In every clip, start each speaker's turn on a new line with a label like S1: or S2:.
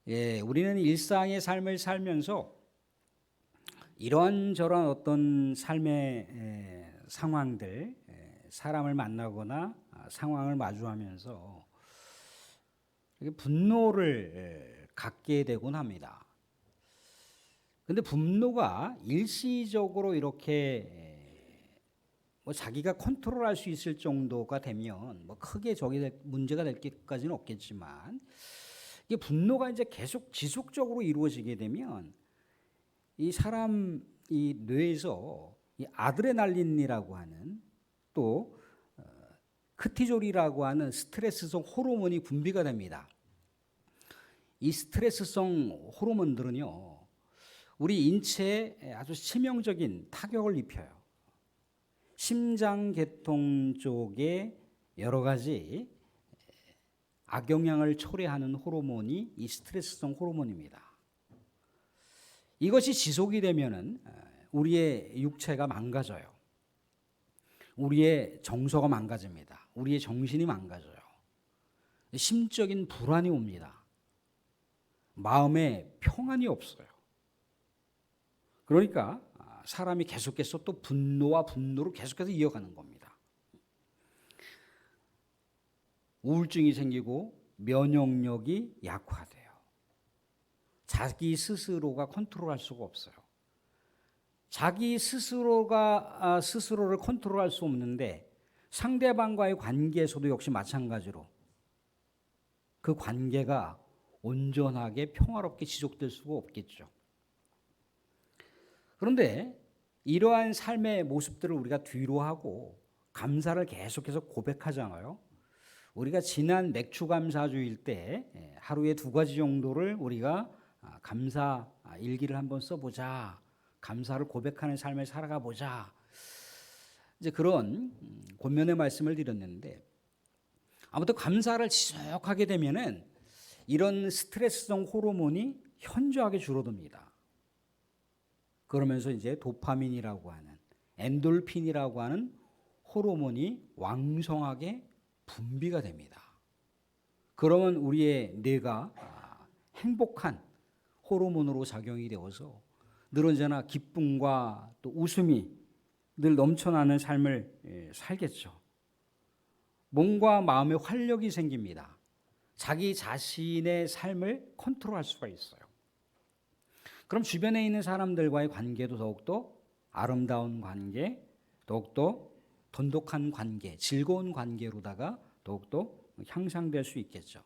S1: 우리는 일상의 삶을 살면서 이러한저러한 어떤 삶의 상황들, 사람을 만나거나 상황을 마주하면서 이렇게 분노를 갖게 되곤 합니다. 근데 분노가 일시적으로 이렇게 뭐 자기가 컨트롤할 수 있을 정도가 되면 뭐 크게 문제가 될 것까지는 없겠지만, 이게 분노가 이제 계속 지속적으로 이루어지게 되면 이 사람 이 뇌에서 이 아드레날린이라고 하는, 또 크티졸이라고 하는 스트레스성 호르몬이 분비가 됩니다. 이 스트레스성 호르몬들은요, 우리 인체에 아주 치명적인 타격을 입혀요. 심장계통 쪽에 여러 가지 악영향을 초래하는 호르몬이 이 스트레스성 호르몬입니다. 이것이 지속이 되면은 우리의 육체가 망가져요. 우리의 정서가 망가집니다. 우리의 정신이 망가져요. 심적인 불안이 옵니다. 마음에 평안이 없어요. 그러니까 사람이 계속해서 또 분노와 분노를 계속해서 이어가는 겁니다. 우울증이 생기고 면역력이 약화돼요. 자기 스스로가 컨트롤할 수가 없어요. 자기 스스로가 스스로를 컨트롤할 수 없는데 상대방과의 관계에서도 역시 마찬가지로 그 관계가 온전하게 평화롭게 지속될 수가 없겠죠. 그런데 이러한 삶의 모습들을 우리가 뒤로하고 감사를 계속해서 고백하잖아요. 우리가 지난 맥추감사주일 때 하루에 2가지 정도를 우리가 감사 일기를 한번 써보자, 감사를 고백하는 삶을 살아가 보자, 이제 그런 권면의 말씀을 드렸는데, 아무튼 감사를 지속하게 되면은 이런 스트레스성 호르몬이 현저하게 줄어듭니다. 그러면서 이제 도파민이라고 하는, 엔돌핀이라고 하는 호르몬이 왕성하게 분비가 됩니다. 그러면 우리의 뇌가 행복한 호르몬으로 작용이 되어서 늘 언제나 기쁨과 또 웃음이 늘 넘쳐나는 삶을 살겠죠. 몸과 마음에 활력이 생깁니다. 자기 자신의 삶을 컨트롤할 수가 있어요. 그럼 주변에 있는 사람들과의 관계도 더욱더 아름다운 관계, 더욱더 돈독한 관계, 즐거운 관계로다가 더욱더 향상될 수 있겠죠.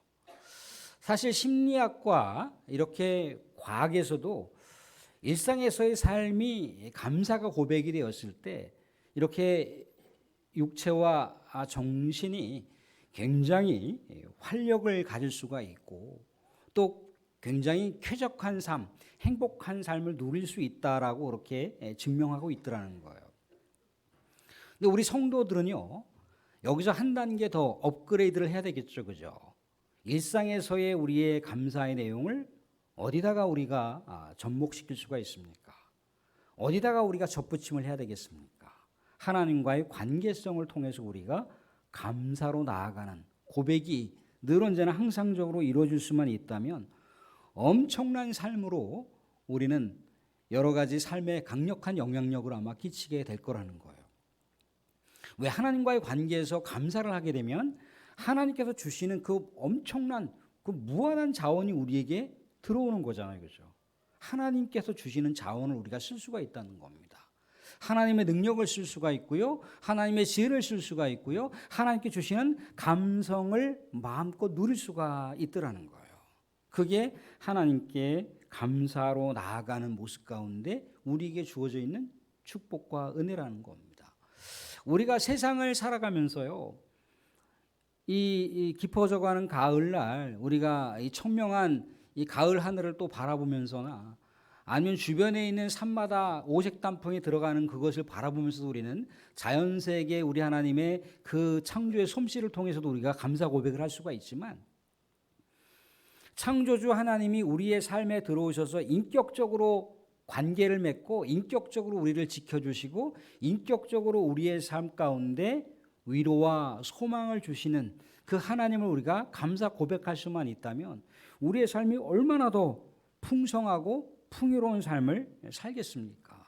S1: 사실 심리학과 이렇게 과학에서도 일상에서의 삶이 감사가 고백이 되었을 때 이렇게 육체와 정신이 굉장히 활력을 가질 수가 있고, 또 굉장히 쾌적한 삶, 행복한 삶을 누릴 수 있다라고 그렇게 증명하고 있더라는 거예요. 근데 우리 성도들은요, 여기서 한 단계 더 업그레이드를 해야 되겠죠, 그죠? 일상에서의 우리의 감사의 내용을 어디다가 우리가 접목시킬 수가 있습니까? 어디다가 우리가 접붙임을 해야 되겠습니까? 하나님과의 관계성을 통해서 우리가 감사로 나아가는 고백이 늘 언제나 항상적으로 이루어질 수만 있다면 엄청난 삶으로 우리는 여러 가지 삶에 강력한 영향력을 아마 끼치게 될 거라는 거예요. 왜? 하나님과의 관계에서 감사를 하게 되면 하나님께서 주시는 그 엄청난, 그 무한한 자원이 우리에게 들어오는 거잖아요, 그죠? 하나님께서 주시는 자원을 우리가 쓸 수가 있다는 겁니다. 하나님의 능력을 쓸 수가 있고요, 하나님의 지혜를 쓸 수가 있고요, 하나님께 주시는 감성을 마음껏 누릴 수가 있더라는 거예요. 그게 하나님께 감사로 나아가는 모습 가운데 우리에게 주어져 있는 축복과 은혜라는 겁니다. 우리가 세상을 살아가면서요, 이 깊어져가는 가을날 우리가 이 청명한 이 가을 하늘을 또 바라보면서나, 아니면 주변에 있는 산마다 오색 단풍이 들어가는 그것을 바라보면서 우리는 자연세계 우리 하나님의 그 창조의 솜씨를 통해서도 우리가 감사 고백을 할 수가 있지만, 창조주 하나님이 우리의 삶에 들어오셔서 인격적으로 관계를 맺고 인격적으로 우리를 지켜주시고 인격적으로 우리의 삶 가운데 위로와 소망을 주시는 그 하나님을 우리가 감사 고백할 수만 있다면 우리의 삶이 얼마나 더 풍성하고 풍요로운 삶을 살겠습니까?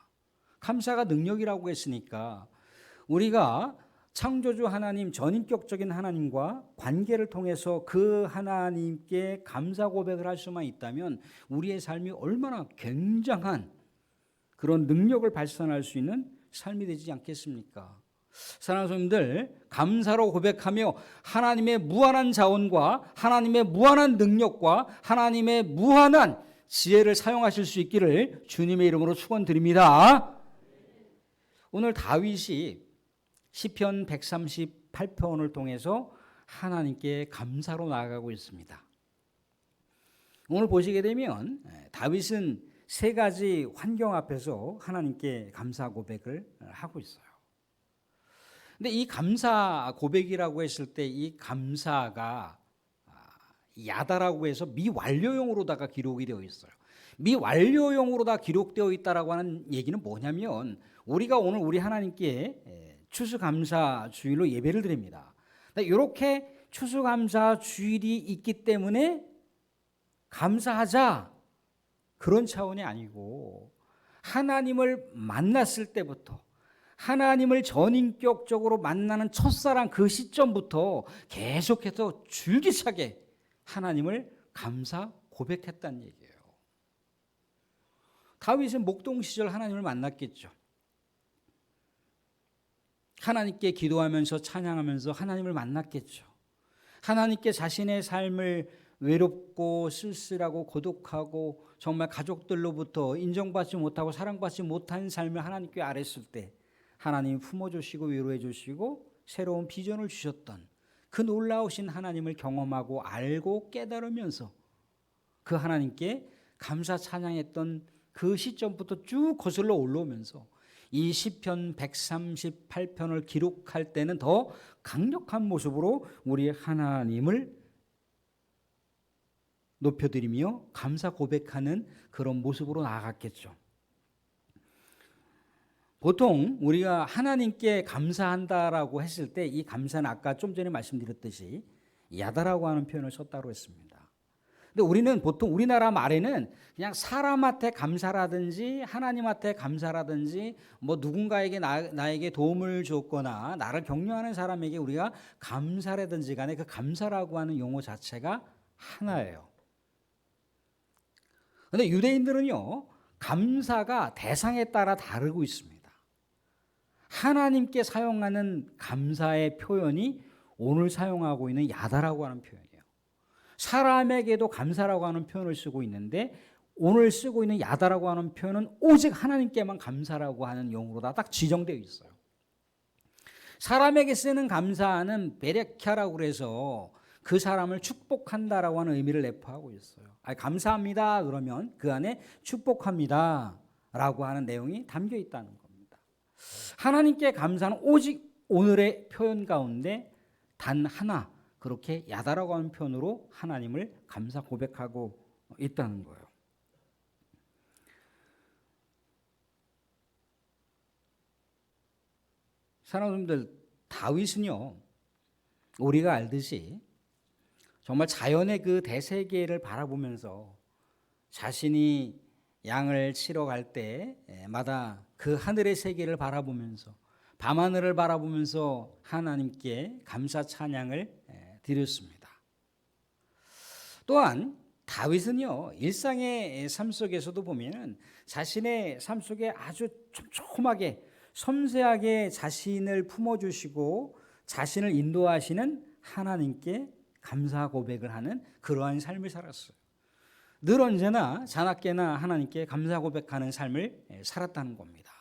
S1: 감사가 능력이라고 했으니까 우리가 창조주 하나님, 전인격적인 하나님과 관계를 통해서 그 하나님께 감사 고백을 할 수만 있다면 우리의 삶이 얼마나 굉장한 그런 능력을 발산할 수 있는 삶이 되지 않겠습니까? 사랑하는 성도님들, 감사로 고백하며 하나님의 무한한 자원과 하나님의 무한한 능력과 하나님의 무한한 지혜를 사용하실 수 있기를 주님의 이름으로 축원드립니다. 오늘 다윗이 시편 138편을 통해서 하나님께 감사로 나아가고 있습니다. 오늘 보시게 되면 다윗은 세 가지 환경 앞에서 하나님께 감사 고백을 하고 있어요. 근데 이 감사 고백이라고 했을 때 이 감사가 야다라고 해서 미완료형으로다가 기록이 되어 있어요. 미완료형으로 다 기록되어 있다라고 하는 얘기는 뭐냐면 우리가 오늘 우리 하나님께 추수감사 주일로 예배를 드립니다. 이렇게 추수감사 주일이 있기 때문에 감사하자 그런 차원이 아니고 하나님을 만났을 때부터 하나님을 전인격적으로 만나는 첫사랑 그 시점부터 계속해서 줄기차게 하나님을 감사 고백했다는 얘기예요. 다윗은 목동 시절 하나님을 만났겠죠. 하나님께 기도하면서 찬양하면서 하나님을 만났겠죠. 하나님께 자신의 삶을 외롭고 쓸쓸하고 고독하고 정말 가족들로부터 인정받지 못하고 사랑받지 못한 삶을 하나님께 아뢰었을 때 하나님이 품어주시고 위로해 주시고 새로운 비전을 주셨던 그 놀라우신 하나님을 경험하고 알고 깨달으면서 그 하나님께 감사 찬양했던 그 시점부터 쭉 거슬러 올라오면서 이 시편 138편을 기록할 때는 더 강력한 모습으로 우리 하나님을 높여드리며 감사 고백하는 그런 모습으로 나아갔겠죠. 보통 우리가 하나님께 감사한다라고 했을 때 이 감사는 아까 좀 전에 말씀드렸듯이 야다라고 하는 표현을 썼다고 했습니다. 근데 우리는 보통 우리나라 말에는 그냥 사람한테 감사라든지 하나님한테 감사라든지 뭐 누군가에게 나에게 도움을 줬거나 나를 격려하는 사람에게 우리가 감사라든지 간에 그 감사라고 하는 용어 자체가 하나예요. 그런데 유대인들은요 감사가 대상에 따라 다르고 있습니다. 하나님께 사용하는 감사의 표현이 오늘 사용하고 있는 야다라고 하는 표현이에요. 사람에게도 감사라고 하는 표현을 쓰고 있는데 오늘 쓰고 있는 야다라고 하는 표현은 오직 하나님께만 감사라고 하는 용어로 딱 지정되어 있어요. 사람에게 쓰는 감사는 베레캬라고 그래서 그 사람을 축복한다라고 하는 의미를 내포하고 있어요. 감사합니다 그러면 그 안에 축복합니다 라고 하는 내용이 담겨 있다는 겁니다. 하나님께 감사는 오직 오늘의 표현 가운데 단 하나 그렇게 야다라고 하는 표현으로 하나님을 감사 고백하고 있다는 거예요. 사랑하는 다윗은요 우리가 알듯이 정말 자연의 그 대세계를 바라보면서 자신이 양을 치러 갈 때마다 그 하늘의 세계를 바라보면서 밤하늘을 바라보면서 하나님께 감사 찬양을 드렸습니다. 또한 다윗은요 일상의 삶 속에서도 보면은 자신의 삶 속에 아주 촘촘하게 섬세하게 자신을 품어주시고 자신을 인도하시는 하나님께 감사 고백을 하는 그러한 삶을 살았어요. 늘 언제나 자나깨나 하나님께 감사 고백하는 삶을 살았다는 겁니다.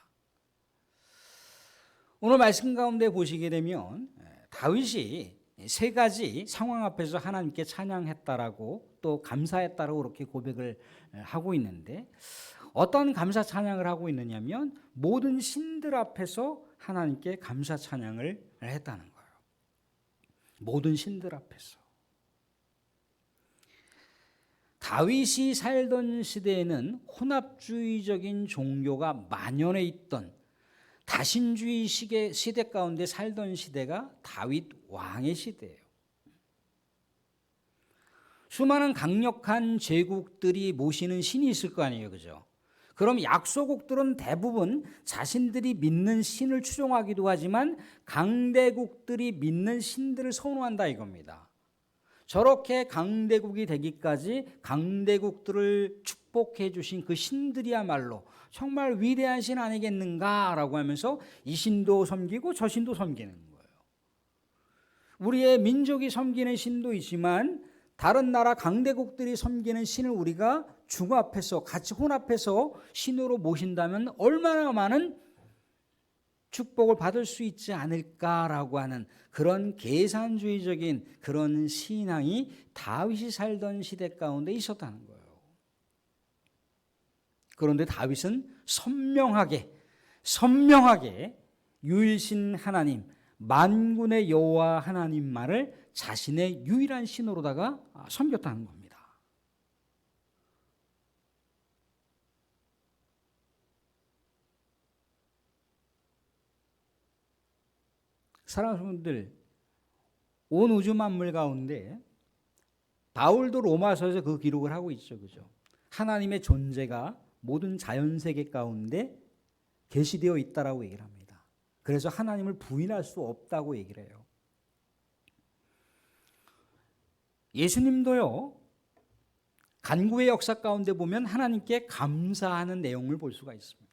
S1: 오늘 말씀 가운데 보시게 되면 다윗이 세 가지 상황 앞에서 하나님께 찬양했다라고 또 감사했다라고 그렇게 고백을 하고 있는데 어떤 감사 찬양을 하고 있느냐면 모든 신들 앞에서 하나님께 감사 찬양을 했다는 거예요. 모든 신들 앞에서. 다윗이 살던 시대에는 혼합주의적인 종교가 만연해 있던 다신주의 시대 가운데 살던 시대가 다윗 왕의 시대예요. 수많은 강력한 제국들이 모시는 신이 있을 거 아니에요, 그죠? 그럼 약소국들은 대부분 자신들이 믿는 신을 추종하기도 하지만 강대국들이 믿는 신들을 선호한다 이겁니다. 저렇게 강대국이 되기까지 강대국들을 축복해 주신 그 신들이야말로 정말 위대한 신 아니겠는가라고 하면서 이 신도 섬기고 저 신도 섬기는 거예요. 우리의 민족이 섬기는 신도 있지만 다른 나라 강대국들이 섬기는 신을 우리가 중합해서 같이 혼합해서 신으로 모신다면 얼마나 많은 축복을 받을 수 있지 않을까라고 하는 그런 계산주의적인 그런 신앙이 다윗이 살던 시대 가운데 있었다는 거예요. 그런데 다윗은 선명하게 유일신 하나님, 만군의 여호와 하나님만을 자신의 유일한 신으로다가 섬겼다는 겁니다. 사랑하는 분들, 온 우주 만물 가운데 바울도 로마서에서 그 기록을 하고 있죠, 그죠? 하나님의 존재가 모든 자연 세계 가운데 계시되어 있다라고 얘기를 합니다. 그래서 하나님을 부인할 수 없다고 얘기를 해요. 예수님도요, 간구의 역사 가운데 보면 하나님께 감사하는 내용을 볼 수가 있습니다.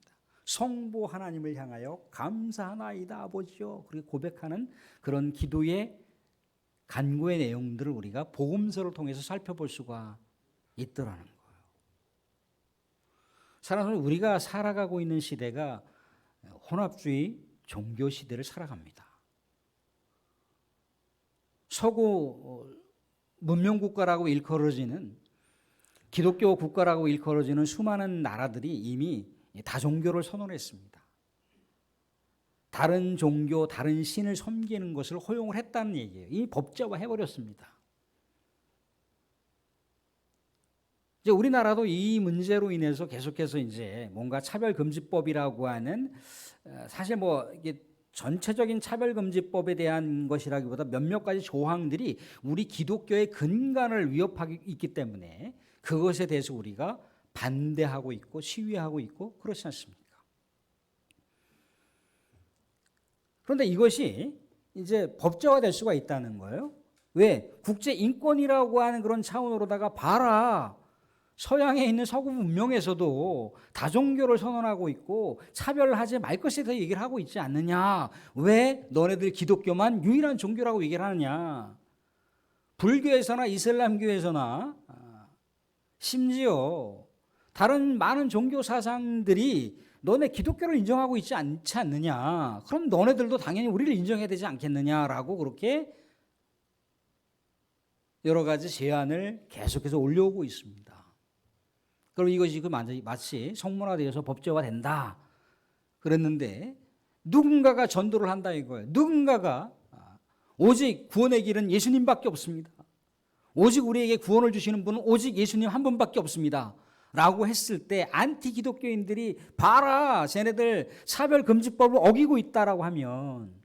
S1: 성부 하나님을 향하여 감사하나이다 아버지요, 그렇게 고백하는 그런 기도의 간구의 내용들을 우리가 복음서를 통해서 살펴볼 수가 있더라는 거예요. 사랑하는 우리가 살아가고 있는 시대가 혼합주의 종교 시대를 살아갑니다. 서구 문명국가라고 일컬어지는 기독교 국가라고 일컬어지는 수많은 나라들이 이미 다종교를 선언했습니다. 다른 종교, 다른 신을 섬기는 것을 허용을 했다는 얘기예요. 이미 법제화 해버렸습니다. 이제 우리나라도 이 문제로 인해서 계속해서 이제 뭔가 차별금지법이라고 하는, 사실 뭐 이게 전체적인 차별금지법에 대한 것이라기보다 몇몇 가지 조항들이 우리 기독교의 근간을 위협하고 있기 때문에 그것에 대해서 우리가 반대하고 있고 시위하고 있고 그렇지 않습니까? 그런데 이것이 이제 법제화될 수가 있다는 거예요. 왜? 국제인권이라고 하는 그런 차원으로다가 봐라, 서양에 있는 서구 문명에서도 다종교를 선언하고 있고 차별하지 말 것에 대해 얘기를 하고 있지 않느냐. 왜 너네들 기독교만 유일한 종교라고 얘기를 하느냐. 불교에서나 이슬람교에서나 심지어 다른 많은 종교 사상들이 너네 기독교를 인정하고 있지 않지 않느냐. 그럼 너네들도 당연히 우리를 인정해야 되지 않겠느냐라고 그렇게 여러 가지 제안을 계속해서 올려오고 있습니다. 그럼 이것이 마치 성문화되어서 법제화된다 그랬는데 누군가가 전도를 한다 이거예요. 누군가가 오직 구원의 길은 예수님밖에 없습니다. 오직 우리에게 구원을 주시는 분은 오직 예수님 한 분밖에 없습니다 라고 했을 때 안티 기독교인들이 봐라, 쟤네들 차별금지법을 어기고 있다라고 하면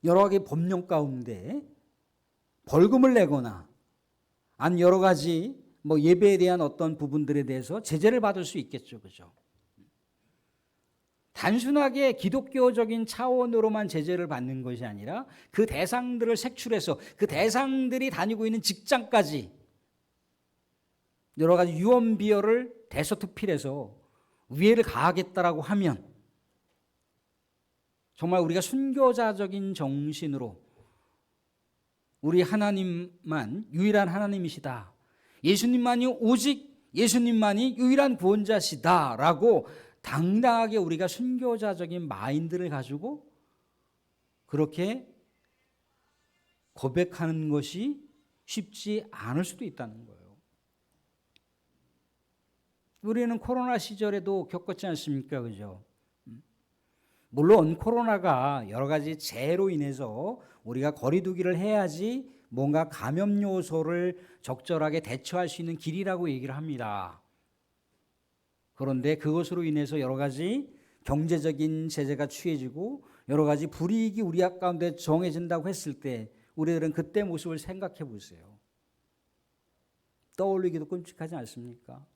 S1: 여러 가지 법령 가운데 벌금을 내거나 아니 여러 가지 뭐 예배에 대한 어떤 부분들에 대해서 제재를 받을 수 있겠죠, 그죠? 단순하게 기독교적인 차원으로만 제재를 받는 것이 아니라 그 대상들을 색출해서 그 대상들이 다니고 있는 직장까지 여러 가지 유언비어를 대서특필해서 위해를 가하겠다라고 하면 정말 우리가 순교자적인 정신으로 우리 하나님만 유일한 하나님이시다, 예수님만이 오직 예수님만이 유일한 구원자시다라고 당당하게 우리가 순교자적인 마인드를 가지고 그렇게 고백하는 것이 쉽지 않을 수도 있다는 거예요. 우리는 코로나 시절에도 겪었지 않습니까? 그죠? 물론 코로나가 여러 가지 재해로 인해서 우리가 거리두기를 해야지 뭔가 감염 요소를 적절하게 대처할 수 있는 길이라고 얘기를 합니다. 그런데 그것으로 인해서 여러 가지 경제적인 제재가 취해지고 여러 가지 불이익이 우리 가운데 정해진다고 했을 때 우리들은 그때 모습을 생각해 보세요. 떠올리기도 끔찍하지 않습니까?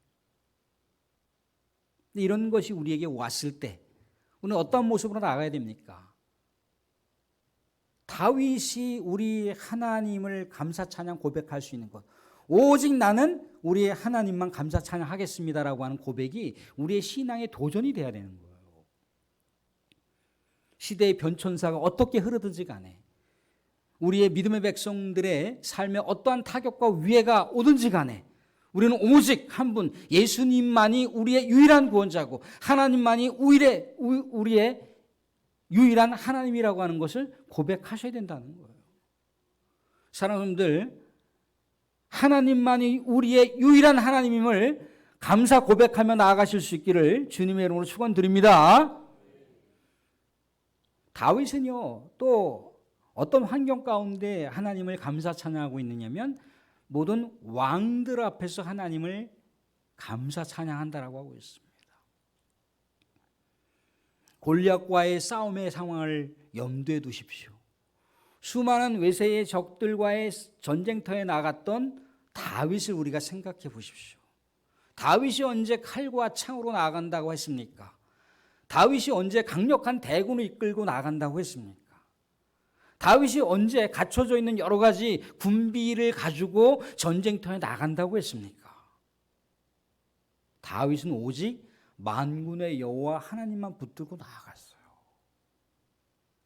S1: 이런 것이 우리에게 왔을 때 우리는 어떤 모습으로 나가야 됩니까? 다윗이 우리 하나님을 감사 찬양 고백할 수 있는 것, 오직 나는 우리의 하나님만 감사 찬양하겠습니다라고 하는 고백이 우리의 신앙의 도전이 돼야 되는 거예요. 시대의 변천사가 어떻게 흐르든지 간에, 우리의 믿음의 백성들의 삶에 어떠한 타격과 위해가 오든지 간에 우리는 오직 한 분, 예수님만이 우리의 유일한 구원자고 하나님만이 우리의 유일한 하나님이라고 하는 것을 고백하셔야 된다는 거예요. 사랑하는 분들, 하나님만이 우리의 유일한 하나님임을 감사 고백하며 나아가실 수 있기를 주님의 이름으로 축원드립니다. 다윗은요, 또 어떤 환경 가운데 하나님을 감사 찬양하고 있느냐면 모든 왕들 앞에서 하나님을 감사 찬양한다라고 하고 있습니다. 골리앗과의 싸움의 상황을 염두에 두십시오. 수많은 외세의 적들과의 전쟁터에 나갔던 다윗을 우리가 생각해 보십시오. 다윗이 언제 칼과 창으로 나간다고 했습니까? 다윗이 언제 강력한 대군을 이끌고 나간다고 했습니까? 다윗이 언제 갖춰져 있는 여러 가지 군비를 가지고 전쟁터에 나간다고 했습니까? 다윗은 오직 만군의 여호와 하나님만 붙들고 나아갔어요.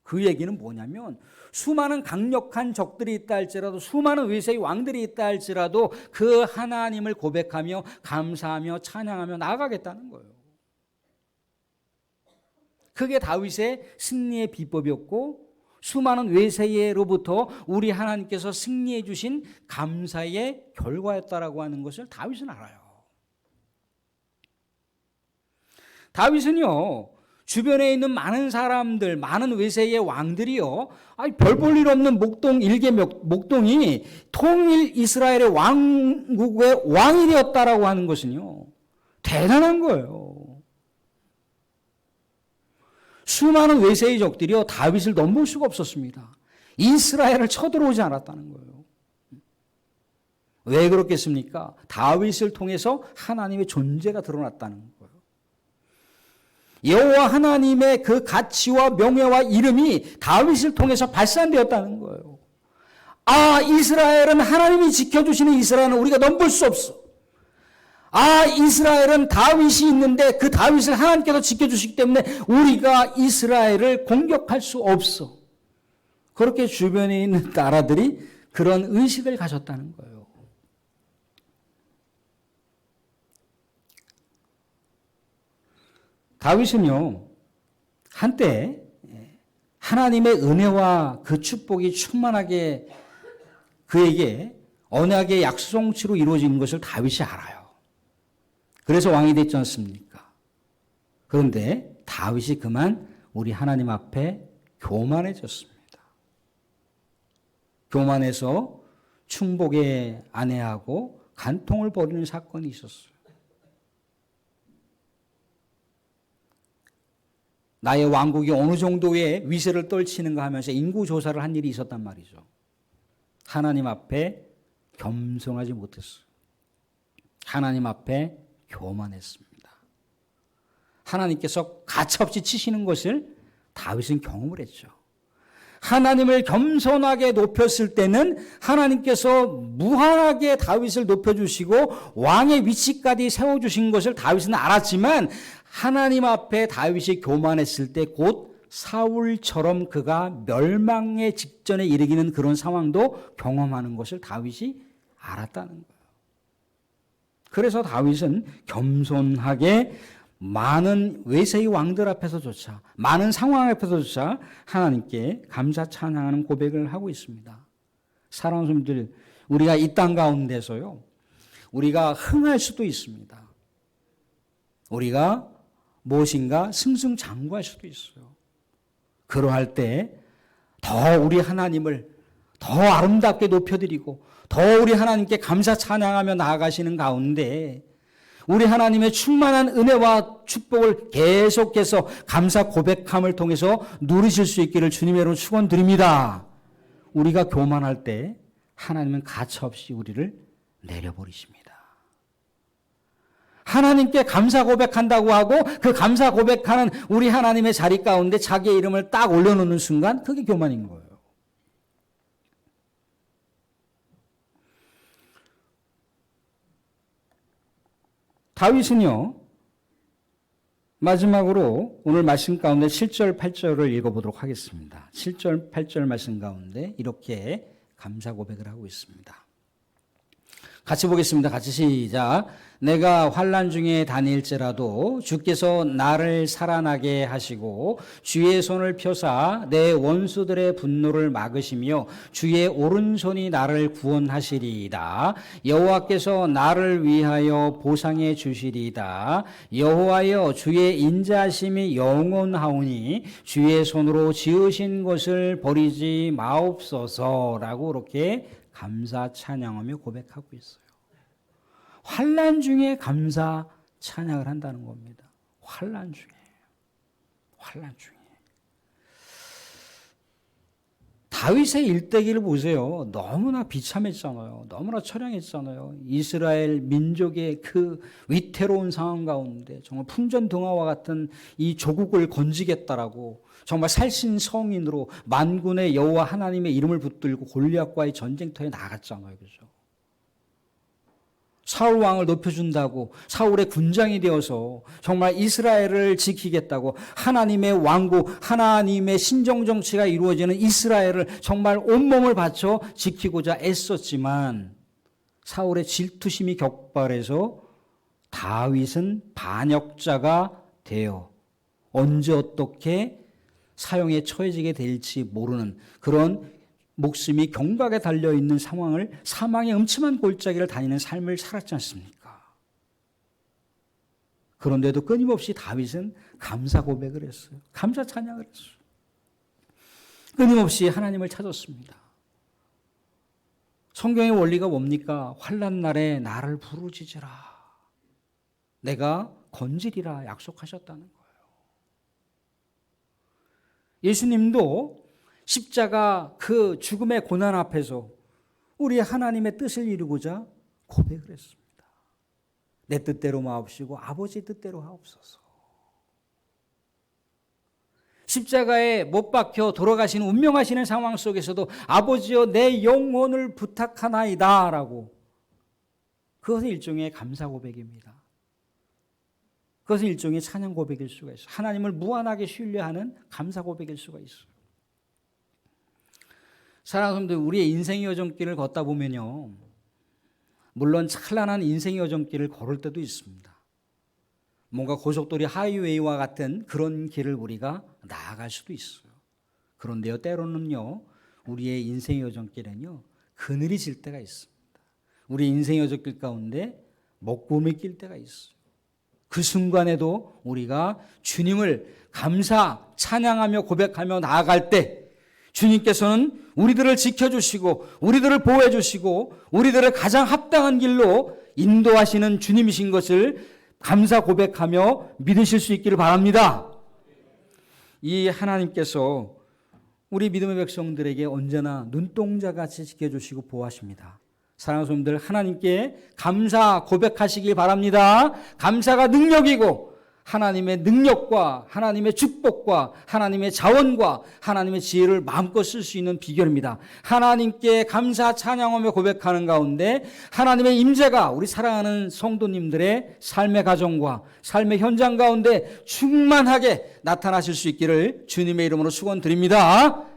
S1: 그 얘기는 뭐냐면 수많은 강력한 적들이 있다 할지라도, 수많은 외세의 왕들이 있다 할지라도 그 하나님을 고백하며 감사하며 찬양하며 나아가겠다는 거예요. 그게 다윗의 승리의 비법이었고, 수많은 외세로부터 우리 하나님께서 승리해 주신 감사의 결과였다라고 하는 것을 다윗은 알아요. 다윗은요, 주변에 있는 많은 사람들, 많은 외세의 왕들이요, 별 볼 일 없는 일개 목동이 통일 이스라엘의 왕국의 왕이 되었다라고 하는 것은요, 대단한 거예요. 수많은 외세의 적들이요, 다윗을 넘볼 수가 없었습니다. 이스라엘을 쳐들어오지 않았다는 거예요. 왜 그렇겠습니까? 다윗을 통해서 하나님의 존재가 드러났다는 거예요. 여호와 하나님의 그 가치와 명예와 이름이 다윗을 통해서 발산되었다는 거예요. 아, 이스라엘은 하나님이 지켜주시는 이스라엘은 우리가 넘볼 수 없어. 아, 이스라엘은 다윗이 있는데 그 다윗을 하나님께서 지켜주시기 때문에 우리가 이스라엘을 공격할 수 없어. 그렇게 주변에 있는 나라들이 그런 의식을 가졌다는 거예요. 다윗은요, 한때 하나님의 은혜와 그 축복이 충만하게 그에게 언약의 약속성취로 이루어진 것을 다윗이 알아요. 그래서 왕이 됐지 않습니까? 그런데 다윗이 그만 우리 하나님 앞에 교만해졌습니다. 교만해서 충복의 아내하고 간통을 벌이는 사건이 있었어요. 나의 왕국이 어느 정도의 위세를 떨치는가 하면서 인구조사를 한 일이 있었단 말이죠. 하나님 앞에 겸손하지 못했어요. 하나님 앞에 교만했습니다. 하나님께서 가차없이 치시는 것을 다윗은 경험을 했죠. 하나님을 겸손하게 높였을 때는 하나님께서 무한하게 다윗을 높여주시고 왕의 위치까지 세워주신 것을 다윗은 알았지만, 하나님 앞에 다윗이 교만했을 때 곧 사울처럼 그가 멸망의 직전에 이르기는 그런 상황도 경험하는 것을 다윗이 알았다는 거예요. 그래서 다윗은 겸손하게 많은 외세의 왕들 앞에서조차, 많은 상황 앞에서조차 하나님께 감사 찬양하는 고백을 하고 있습니다. 사랑하는 분들, 우리가 이 땅 가운데서요, 우리가 흥할 수도 있습니다. 우리가 무엇인가 승승장구할 수도 있어요. 그러할 때 더 우리 하나님을 더 아름답게 높여드리고 더 우리 하나님께 감사 찬양하며 나아가시는 가운데 우리 하나님의 충만한 은혜와 축복을 계속해서 감사 고백함을 통해서 누리실 수 있기를 주님의 이름으로 축원드립니다. 우리가 교만할 때 하나님은 가차없이 우리를 내려버리십니다. 하나님께 감사 고백한다고 하고 그 감사 고백하는 우리 하나님의 자리 가운데 자기의 이름을 딱 올려놓는 순간 그게 교만인 거예요. 다윗은요, 마지막으로 오늘 말씀 가운데 7절, 8절을 읽어보도록 하겠습니다. 7절, 8절 말씀 가운데 이렇게 감사 고백을 하고 있습니다. 같이 보겠습니다. 같이 시작. 내가 환난 중에 다닐지라도 주께서 나를 살아나게 하시고 주의 손을 펴사 내 원수들의 분노를 막으시며 주의 오른손이 나를 구원하시리이다. 여호와께서 나를 위하여 보상해 주시리이다. 여호와여 주의 인자하심이 영원하오니 주의 손으로 지으신 것을 버리지 마옵소서라고 이렇게 감사 찬양하며 고백하고 있어요. 환난 중에 감사 찬양을 한다는 겁니다. 환난 중에. 다윗의 일대기를 보세요. 너무나 비참했잖아요. 너무나 처량했잖아요. 이스라엘 민족의 그 위태로운 상황 가운데 정말 풍전등화와 같은 이 조국을 건지겠다라고 정말 살신성인으로 만군의 여호와 하나님의 이름을 붙들고 골리앗과의 전쟁터에 나갔잖아요. 그죠? 사울 왕을 높여준다고 사울의 군장이 되어서 정말 이스라엘을 지키겠다고 하나님의 왕국, 하나님의 신정정치가 이루어지는 이스라엘을 정말 온몸을 바쳐 지키고자 애썼지만 사울의 질투심이 격발해서 다윗은 반역자가 되어 언제 어떻게 사형에 처해지게 될지 모르는 그런 목숨이 경각에 달려있는 상황을 사망의 음침한 골짜기를 다니는 삶을 살았지 않습니까? 그런데도 끊임없이 다윗은 감사 고백을 했어요. 감사 찬양을 했어요. 끊임없이 하나님을 찾았습니다. 성경의 원리가 뭡니까? 환난 날에 나를 부르짖으라. 내가 건지리라 약속하셨다는 거예요. 예수님도 십자가 그 죽음의 고난 앞에서 우리 하나님의 뜻을 이루고자 고백을 했습니다. 내 뜻대로 마옵시고 아버지 뜻대로 하옵소서. 십자가에 못 박혀 돌아가시는 운명하시는 상황 속에서도 아버지여 내 영혼을 부탁하나이다 라고 그것은 일종의 감사 고백입니다. 그것은 일종의 찬양 고백일 수가 있어요. 하나님을 무한하게 신뢰하는 감사 고백일 수가 있어요. 사랑하는 분들, 우리의 인생의 여정길을 걷다 보면요, 물론 찬란한 인생의 여정길을 걸을 때도 있습니다. 뭔가 고속도로 하이웨이와 같은 그런 길을 우리가 나아갈 수도 있어요. 그런데요, 때로는요, 우리의 인생의 여정길은요, 그늘이 질 때가 있습니다. 우리 인생의 여정길 가운데 먹구름이 낄 때가 있어요. 그 순간에도 우리가 주님을 감사, 찬양하며 고백하며 나아갈 때 주님께서는 우리들을 지켜주시고 우리들을 보호해주시고 우리들을 가장 합당한 길로 인도하시는 주님이신 것을 감사 고백하며 믿으실 수 있기를 바랍니다. 이 하나님께서 우리 믿음의 백성들에게 언제나 눈동자같이 지켜주시고 보호하십니다. 사랑하는 성도들, 하나님께 감사 고백하시길 바랍니다. 감사가 능력이고 하나님의 능력과 하나님의 축복과 하나님의 자원과 하나님의 지혜를 마음껏 쓸 수 있는 비결입니다. 하나님께 감사 찬양하며 고백하는 가운데 하나님의 임재가 우리 사랑하는 성도님들의 삶의 가정과 삶의 현장 가운데 충만하게 나타나실 수 있기를 주님의 이름으로 축원드립니다.